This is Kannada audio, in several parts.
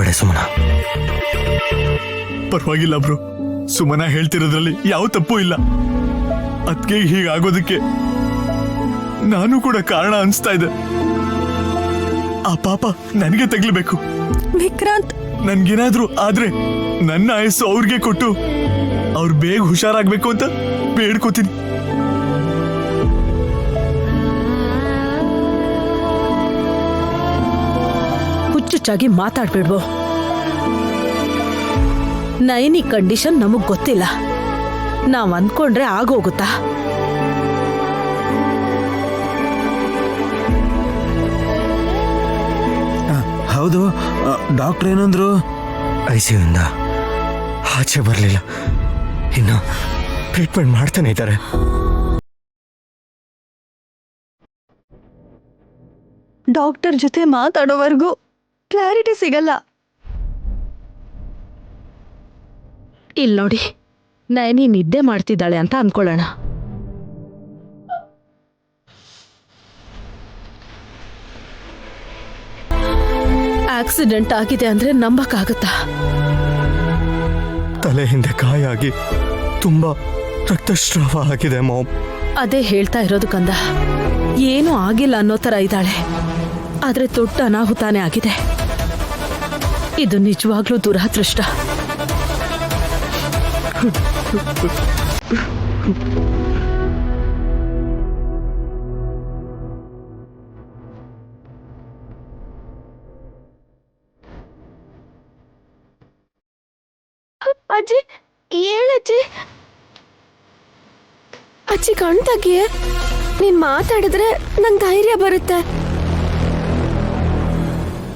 ಅನ್ಬೇಡ ಸುಮನ. ಪರವಾಗಿಲ್ಲ ಬ್ರೋ, ಸುಮನ ಹೇಳ್ತಿರೋದ್ರಲ್ಲಿ ಯಾವ ತಪ್ಪು ಇಲ್ಲ. ಅದಕ್ಕೆ ಹೀಗಾಗೋದಕ್ಕೆ ನಾನು ಕೂಡ ಕಾರಣ ಅನ್ಸ್ತಾ ಇದೆ. ಆ ಪಾಪ ನನಗೆ ತಗ್ಲಬೇಕು. ವಿಕ್ರಾಂತ್, ನನ್ಗೇನಾದ್ರೂ ಆದ್ರೆ ನನ್ನ ಆಯಸ್ಸು ಅವ್ರಿಗೆ ಕೊಟ್ಟು ಅವ್ರು ಬೇಗ ಹುಷಾರಾಗ್ಬೇಕು ಅಂತ ಬೇಡ್ಕೋತೀನಿ. ಹುಚ್ಚುಚ್ಚಾಗಿ ಮಾತಾಡ್ಬಿಡ್ಬೋ. ನೈನಿ ಕಂಡೀಷನ್ ನಮಗ್ ಗೊತ್ತಿಲ್ಲ. ನಾವ್ ಅಂದ್ಕೊಂಡ್ರೆ ಆಗೋಗುತ್ತಾ? ಹೌದು, ಡಾಕ್ಟರ್ ಏನಂದ್ರು? ಐಸಿಯುಯಿಂದ ಆಚೆ ಬರಲಿಲ್ಲ. ಇನ್ನು ಟ್ರೀಟ್ಮೆಂಟ್ ಮಾಡ್ತಾನೆ ಇದ್ದಾರೆ. ಡಾಕ್ಟರ್ ಜೊತೆ ಮಾತಾಡೋವರೆಗೂ ಕ್ಲಾರಿಟಿ ಸಿಗಲ್ಲ. ಇಲ್ಲಿ ನೋಡಿ, ನೈನಿ ನಿದ್ದೆ ಮಾಡ್ತಿದ್ದಾಳೆ ಅಂತ ಅನ್ಕೊಳ್ಳೋಣ. ಆಕ್ಸಿಡೆಂಟ್ ಆಗಿದೆ ಅಂದ್ರೆ ನಂಬಕ್ಕಾಗತ್ತಾ? ತಲೆ ಹಿಂದೆ ಗಾಯ ಆಗಿ ತುಂಬಾ ರಕ್ತಸ್ರಾವ ಆಗಿದೆ ಮಾಮ್. ಅದೇ ಹೇಳ್ತಾ ಇರೋದು ಕಂದ. ಏನೂ ಆಗಿಲ್ಲ ಅನ್ನೋ ತರ ಇದ್ದಾಳೆ, ಆದ್ರೆ ದೊಡ್ಡ ಅನಾಹುತಾನೇ ಆಗಿದೆ. ಇದು ನಿಜವಾಗ್ಲೂ ದುರದೃಷ್ಟ. ಅಜ್ಜಿ, ಹೇಳಜ್ಜಿ. ಅಜ್ಜಿ ಕಣ್ ತೆಗಿಯೇ. ನೀನ್ ಮಾತಾಡಿದ್ರೆ ನಂಗೆ ಧೈರ್ಯ ಬರುತ್ತೆ.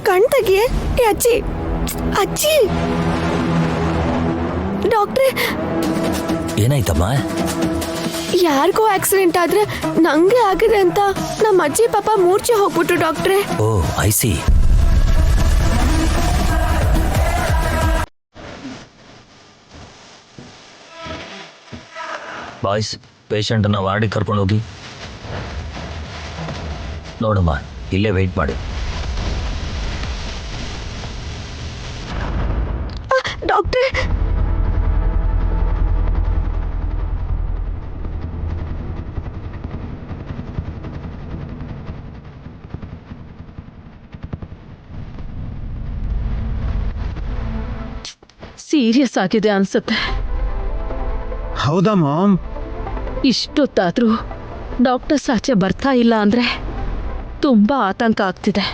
ಕಣ್ ತೆಗಿಯೇ. ಅಜ್ಜಿ, ಅಜ್ಜಿ. ಡಾಕ್ಟ್ರೇ, ಏನಾಯ್ತಮ್ಮ? ಯಾರಿಗೋ ಆಕ್ಸಿಡೆಂಟ್ ಆದ್ರೆ ನಂಗೆ ಆಗಿದೆ ಅಂತ ನಮ್ಮ ಅಜ್ಜಿ ಪಾಪ ಮೂರ್ಛೆ ಹೋಗ್ಬಿಟ್ರು ಡಾಕ್ಟ್ರೇ. ಓ, ಐ ಸಿ. ಬಾಯ್ಸ್, ಪೇಷಂಟನ್ನು ವಾರ್ಡಿಗೆ ಕರ್ಕೊಂಡು ಹೋಗಿ. ನೋಡಮ್ಮ, ಇಲ್ಲೇ ವೆಯ್ಟ್ ಮಾಡಿ. ಡಾಕ್ಟ್ರೇ, ಸೀರಿಯಸ್ ಆಗಿದೆ ಅನ್ಸುತ್ತೆ. ಹೌದಾ ಮಾಮ್? ಇಷ್ಟೊತ್ತಾದ್ರೂ ಡಾಕ್ಟರ್ಸ್ ಆಚೆ ಬರ್ತಾ ಇಲ್ಲ ಅಂದ್ರೆ ತುಂಬಾ ಆತಂಕ ಆಗ್ತಿದೆ.